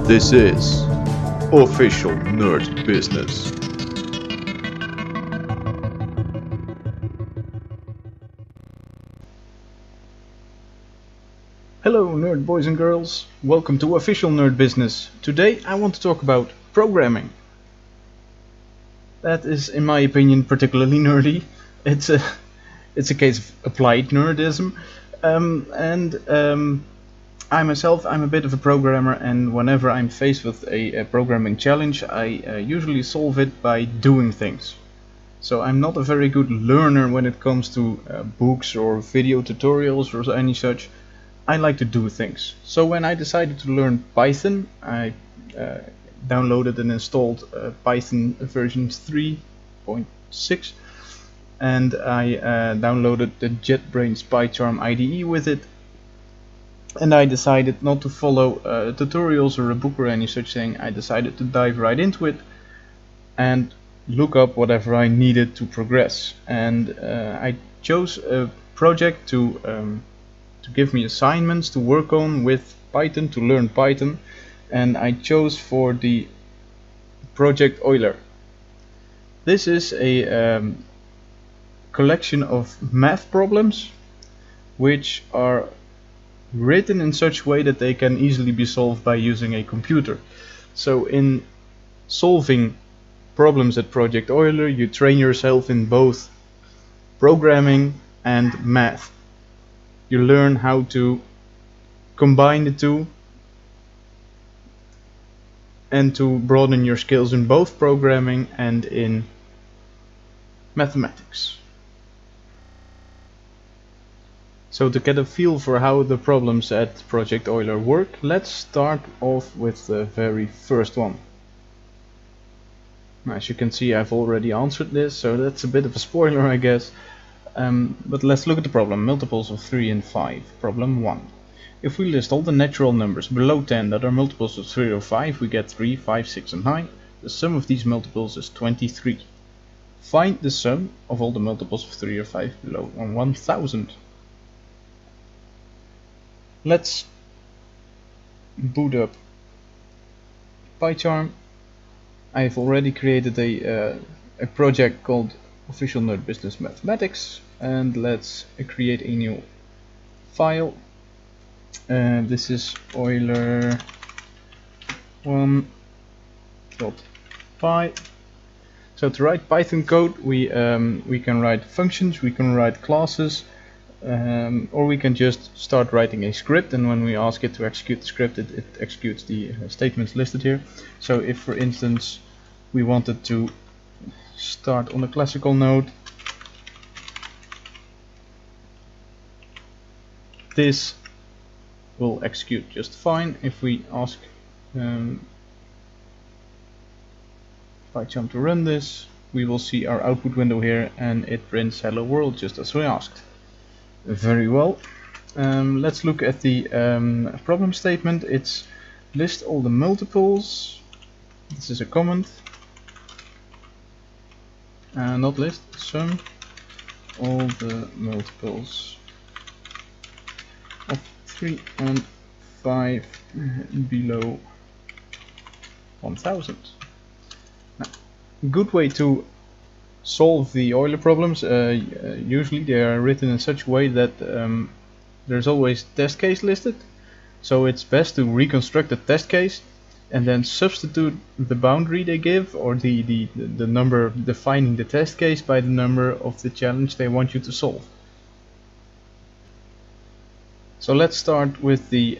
This is Official Nerd Business. Hello nerd boys and girls, welcome to Official Nerd Business. Today I want to talk about programming. That is, in my opinion, particularly nerdy. It's a case of applied nerdism. I myself, I'm a bit of a programmer, and whenever I'm faced with a programming challenge, I usually solve it by doing things. So I'm not a very good learner when it comes to books or video tutorials or any such. I like to do things. So when I decided to learn Python, I downloaded and installed Python version 3.6, and I downloaded the Jetbrains PyCharm IDE with it. And I decided not to follow tutorials or a book or any such thing. I decided to dive right into it and look up whatever I needed to progress. And I chose a project to give me assignments to work on with Python, to learn Python, and I chose for the Project Euler. This is a collection of math problems which are written in such a way that they can easily be solved by using a computer. So in solving problems at Project Euler, you train yourself in both programming and math. You learn how to combine the two and to broaden your skills in both programming and in mathematics. So to get a feel for how the problems at Project Euler work, let's start off with the very first one. As you can see, I've already answered this, so that's a bit of a spoiler, I guess. But let's look at the problem. Multiples of 3 and 5. Problem 1. If we list all the natural numbers below 10 that are multiples of 3 or 5, we get 3, 5, 6 and 9. The sum of these multiples is 23. Find the sum of all the multiples of 3 or 5 below 1000. Let's boot up PyCharm. I've already created a project called Official Nerd Business Mathematics, and let's create a new file. This is Euler 1.py. So to write Python code, we can write functions, we can write classes, or we can just start writing a script, and when we ask it to execute the script, it executes the statements listed here. So if, for instance, we wanted to start on a classical node, this will execute just fine. If we ask PyCharm to run this, we will see our output window here, and it prints hello world just as we asked. Very well. Let's look at the problem statement. It's list all the multiples. This is a comment. Not list, sum all the multiples of 3 and 5 below 1000. Now, good way to solve the Euler problems. Usually they are written in such a way that there's always test case listed. So it's best to reconstruct the test case and then substitute the boundary they give, or the number defining the test case, by the number of the challenge they want you to solve. So let's start with the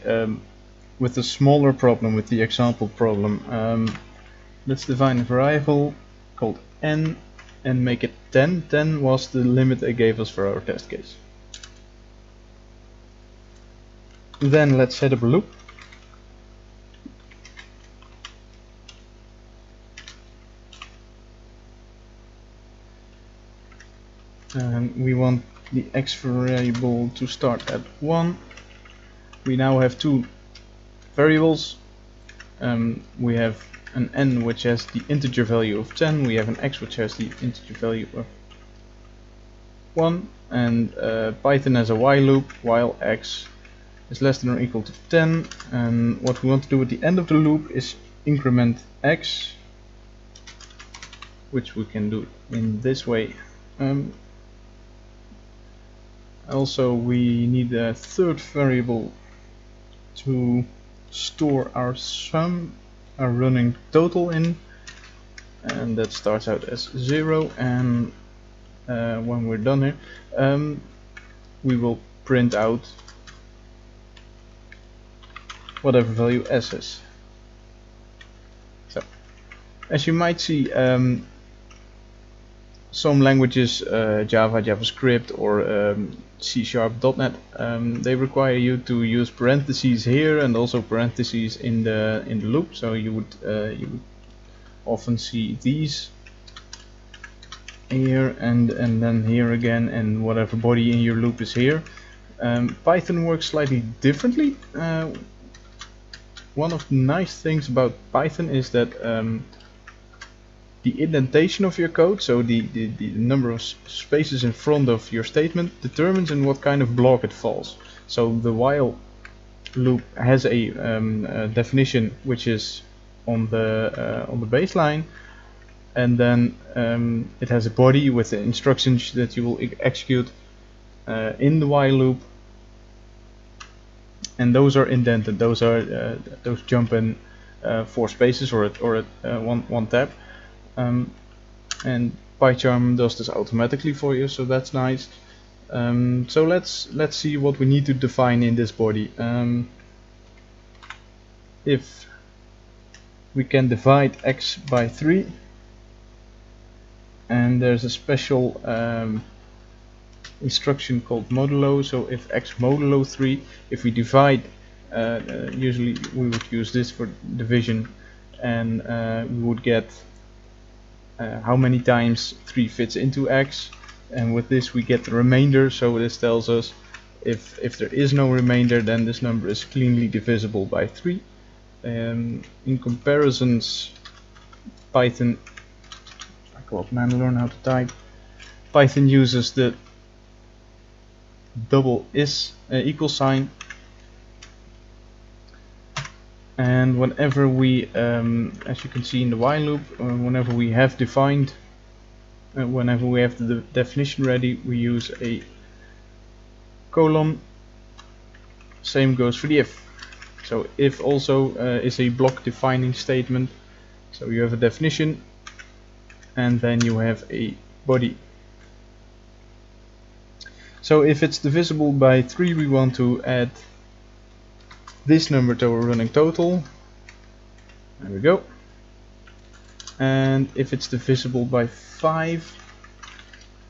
smaller problem, with the example problem. Let's define a variable called n and make it 10. 10 was the limit they gave us for our test case. Then let's set up a loop. And we want the x variable to start at 1. We now have two variables. We have an n which has the integer value of 10. We have an x which has the integer value of 1. And Python has a while loop, while x is less than or equal to 10, and what we want to do at the end of the loop is increment x, which we can do in this way. Also, we need a third variable to store our sum, our running total in, and that starts out as 0, and when we're done here, we will print out whatever value s is. So, as you might see, some languages, Java, JavaScript, or C#, .NET, they require you to use parentheses here and also parentheses in the loop. So you would often see these here and then here again, and whatever body in your loop is here. Python works slightly differently. One of the nice things about Python is that the indentation of your code, so the number of spaces in front of your statement, determines in what kind of block it falls. So the while loop has a definition which is on the baseline, and then it has a body with the instructions that you will execute in the while loop, and those are indented. Those are those jump in 4 spaces or one tab. And PyCharm does this automatically for you, so that's nice. So let's see what we need to define in this body. If we can divide x by 3, and there's a special instruction called modulo. So if x modulo 3, if we divide, usually we would use this for division, and we would get how many times 3 fits into x, and with this we get the remainder. So this tells us if there is no remainder, then this number is cleanly divisible by 3. In comparisons, Python, I go up and learn how to type. Python uses the double is equal sign, and whenever we, as you can see in the while loop, whenever we have defined, whenever we have the definition ready, we use a colon. Same goes for the if. So if also is a block defining statement. So you have a definition, and then you have a body. So if it's divisible by 3, we want to add this number to our running total. There we go. And if it's divisible by 5,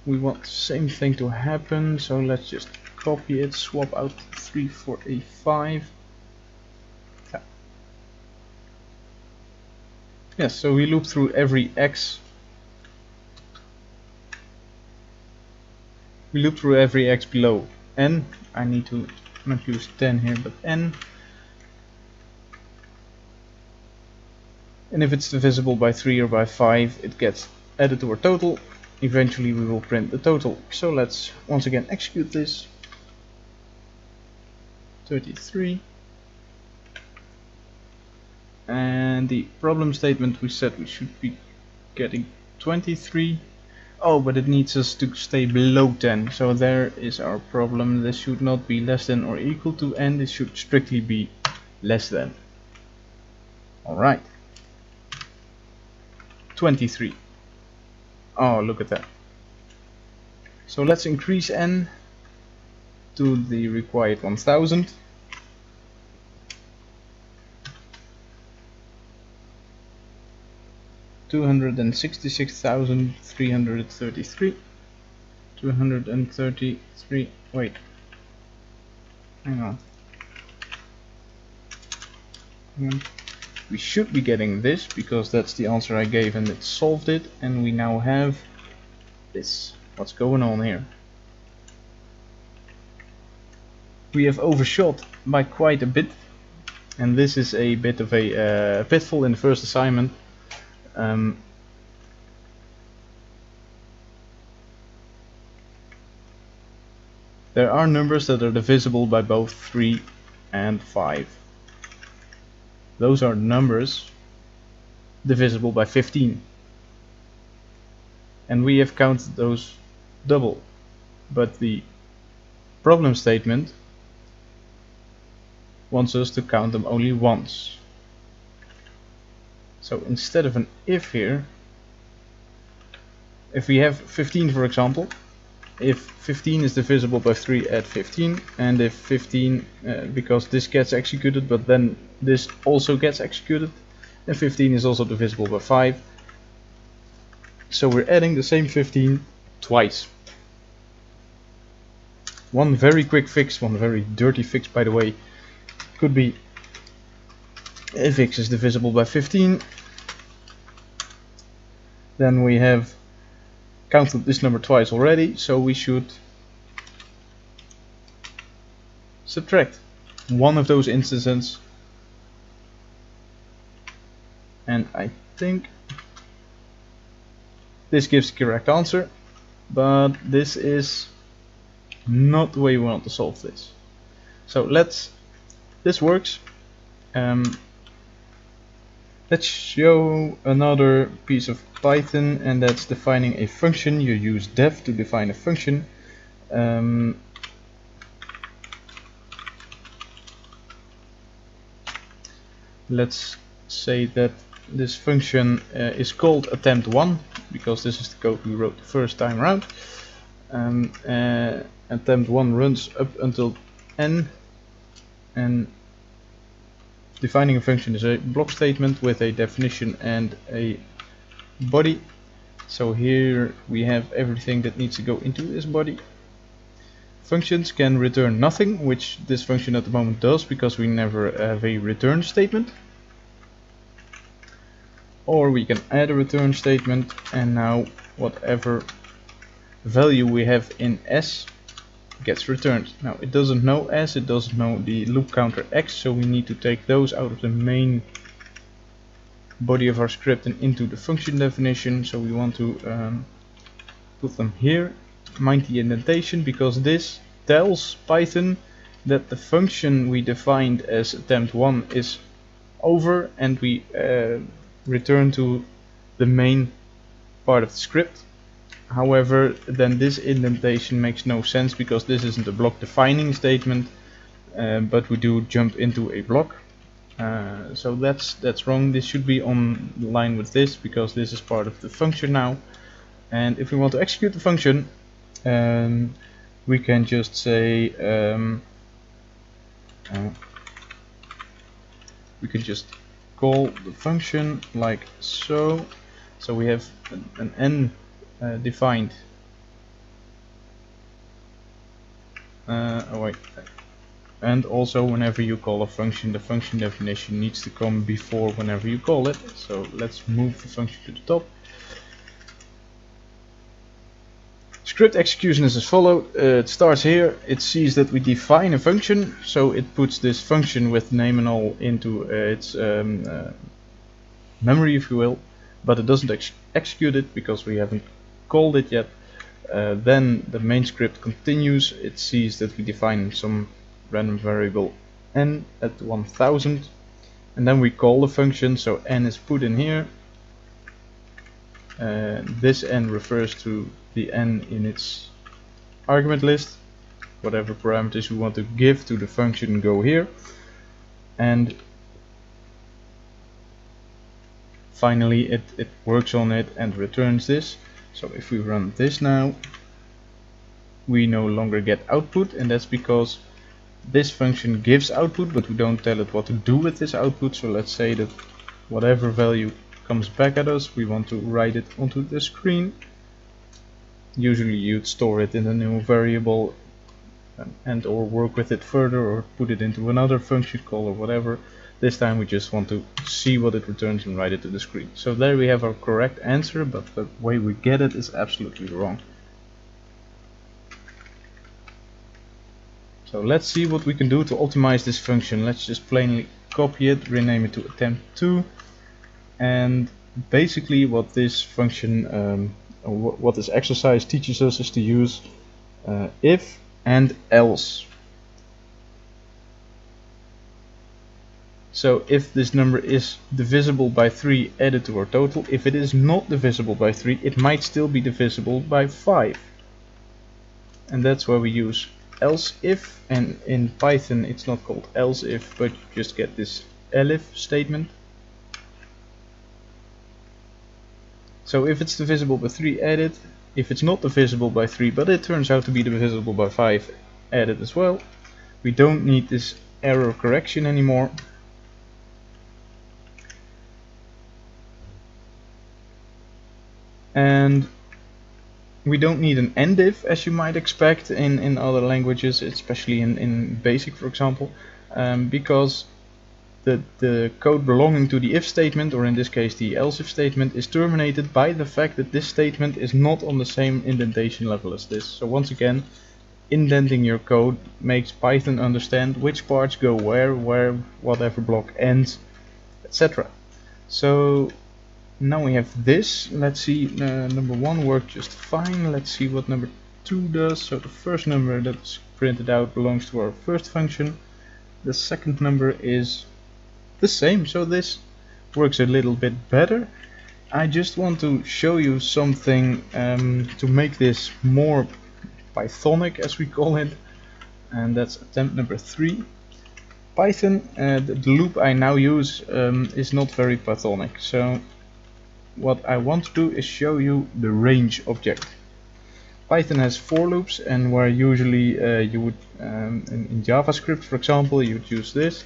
we want the same thing to happen. So let's just copy it, swap out 3 for a 5. Yeah. Yes, so we loop through every x. We loop through every x below n. I need to not use 10 here, but n. And if it's divisible by 3 or by 5, it gets added to our total. Eventually we will print the total. So let's once again execute this. 33. And the problem statement, we said we should be getting 23. Oh, but it needs us to stay below 10. So there is our problem. This should not be less than or equal to n. This should strictly be less than. Alright. 23. Oh, look at that. So let's increase n to the required 1000. $266,333. 233. Wait. Hang on. We should be getting this because that's the answer I gave and it solved it, and we now have this. What's going on here? We have overshot by quite a bit, and this is a bit of a pitfall in the first assignment. There are numbers that are divisible by both 3 and 5. Those are numbers divisible by 15. And we have counted those double. But the problem statement wants us to count them only once. So instead of an if here, if we have 15 for example, if 15 is divisible by 3, add 15, and if 15, because this gets executed but then this also gets executed, and 15 is also divisible by 5, so we're adding the same 15 twice. One very quick fix, one very dirty fix by the way, could be if x is divisible by 15, then we have counted this number twice already, so we should subtract one of those instances, and I think this gives the correct answer, but this is not the way we want to solve this. So this works. Let's show another piece of Python, and that's defining a function. You use def to define a function. Let's say that this function is called attempt1 because this is the code we wrote the first time around. Attempt1 runs up until n, and defining a function is a block statement with a definition and a body. So here we have everything that needs to go into this body. Functions can return nothing, which this function at the moment does because we never have a return statement. Or we can add a return statement, and now whatever value we have in s gets returned. Now it doesn't know s, it doesn't know the loop counter x, so we need to take those out of the main body of our script and into the function definition. So we want to put them here. Mind the indentation, because this tells Python that the function we defined as attempt1 is over, and we return to the main part of the script. However, then this indentation makes no sense because this isn't a block defining statement, but we do jump into a block. So that's wrong. This should be on line with this because this is part of the function now. And if we want to execute the function, we can just say we can just call the function like so. So we have an n defined. Oh wait. And also whenever you call a function, the function definition needs to come before whenever you call it. So let's move the function to the top. Script execution is as follows. It starts here, it sees that we define a function, so it puts this function with name and all into its memory, if you will, but it doesn't execute it because we haven't called it yet. Then the main script continues, it sees that we define some random variable n at 1000, and then we call the function, so n is put in here. This n refers to the n in its argument list. Whatever parameters we want to give to the function go here, and finally it works on it and returns this. So if we run this now, we no longer get output, and that's because this function gives output, but we don't tell it what to do with this output. So let's say that whatever value comes back at us, we want to write it onto the screen. Usually you'd store it in a new variable and or work with it further or put it into another function call or whatever. This time we just want to see what it returns and write it to the screen. So there we have our correct answer, but the way we get it is absolutely wrong. So let's see what we can do to optimize this function. Let's just plainly copy it, rename it to attempt2, and basically what this function, what this exercise teaches us is to use if and else. So if this number is divisible by 3, add it to our total. If it is not divisible by 3, it might still be divisible by 5. And that's where we use else if, and in Python it's not called else if, but you just get this elif statement. So if it's divisible by 3, add it. If it's not divisible by 3, but it turns out to be divisible by 5, add it as well. We don't need this error correction anymore. And we don't need an end if, as you might expect in other languages, especially in BASIC, for example, because the code belonging to the if statement, or in this case the else if statement, is terminated by the fact that this statement is not on the same indentation level as this. So once again, indenting your code makes Python understand which parts go where whatever block ends, etc. So now we have this. Let's see, number 1 worked just fine. Let's see what number 2 does. So the first number that's printed out belongs to our first function. The second number is the same, so this works a little bit better. I just want to show you something to make this more Pythonic, as we call it, and that's attempt number 3. Python, the loop I now use is not very Pythonic, so what I want to do is show you the range object. Python has for loops, and where usually you would, in JavaScript for example, you would use this.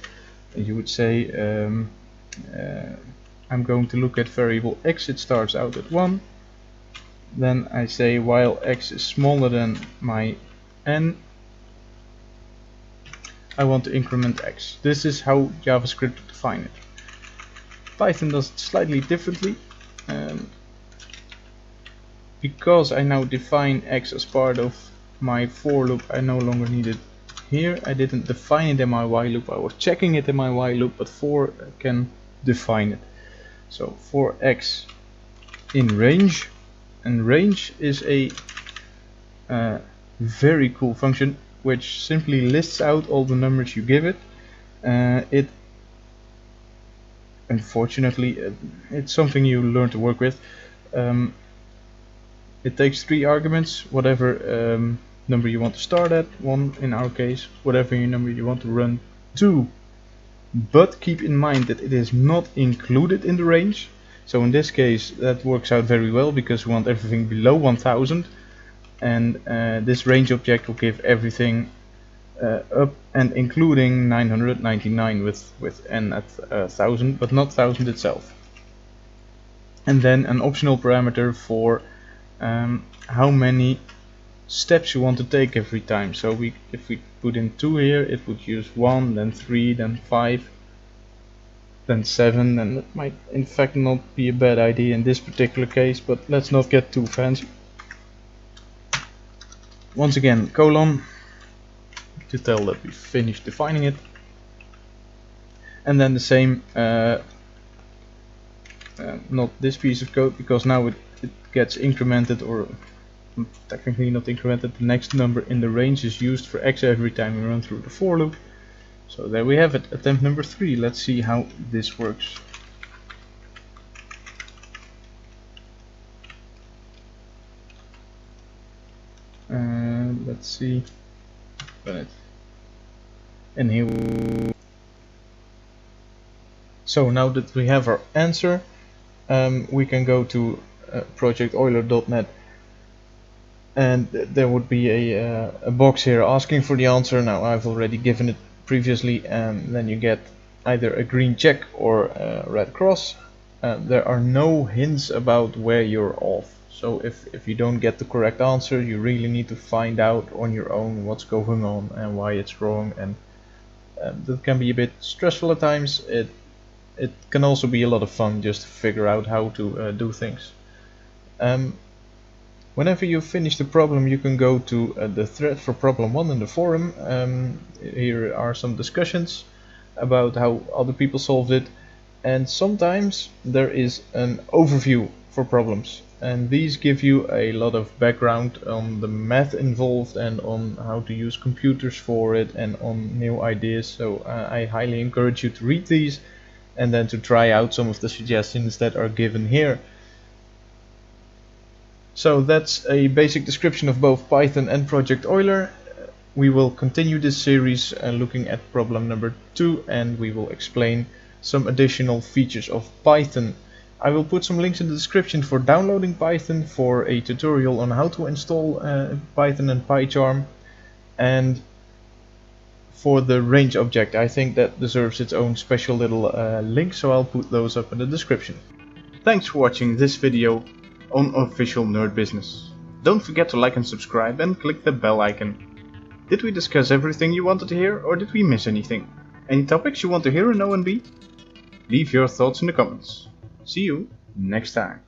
You would say I'm going to look at variable x, it starts out at 1. Then I say while x is smaller than my n, I want to increment x. This is how JavaScript would define it. Python does it slightly differently. Because I now define x as part of my for loop, I no longer need it here. I didn't define it in my while loop, I was checking it in my while loop, but for can define it. So for x in range, and range is a very cool function which simply lists out all the numbers you give it. It unfortunately it's something you learn to work with. It takes 3 arguments, whatever number you want to start at, 1 in our case, whatever number you want to run to. But keep in mind that it is not included in the range. So in this case that works out very well because we want everything below 1000, and this range object will give everything up and including 999 with n at 1000, but not 1000 itself. And then an optional parameter for how many steps you want to take every time. So if we put in 2 here, it would use 1, then 3, then 5, then 7, and that might in fact not be a bad idea in this particular case, but let's not get too fancy. Once again, colon, to tell that we finished defining it, and then the same, not this piece of code, because now it gets incremented, or technically not incremented. The next number in the range is used for x every time we run through the for loop. So there we have it, attempt number 3. Let's see how this works. Let's see. And here. So now that we have our answer, we can go to projecteuler.net, and there would be a box here asking for the answer. Now I've already given it previously, and then you get either a green check or a red cross. There are no hints about where you're off. So if you don't get the correct answer, you really need to find out on your own what's going on and why it's wrong, and that can be a bit stressful at times. It can also be a lot of fun just to figure out how to do things. Whenever you finish the problem, you can go to the thread for problem 1 in the forum. Here are some discussions about how other people solved it, and sometimes there is an overview for problems. and these give you a lot of background on the math involved and on how to use computers for it and on new ideas. So I highly encourage you to read these and then to try out some of the suggestions that are given here. So that's a basic description of both Python and Project Euler. We will continue this series looking at problem number 2, and we will explain some additional features of Python. I will put some links in the description for downloading Python, for a tutorial on how to install Python and PyCharm, and for the range object. I think that deserves its own special little link, so I'll put those up in the description. Thanks for watching this video on Official Nerd Business. Don't forget to like and subscribe and click the bell icon. Did we discuss everything you wanted to hear, or did we miss anything? Any topics you want to hear in ONB? Leave your thoughts in the comments. See you next time.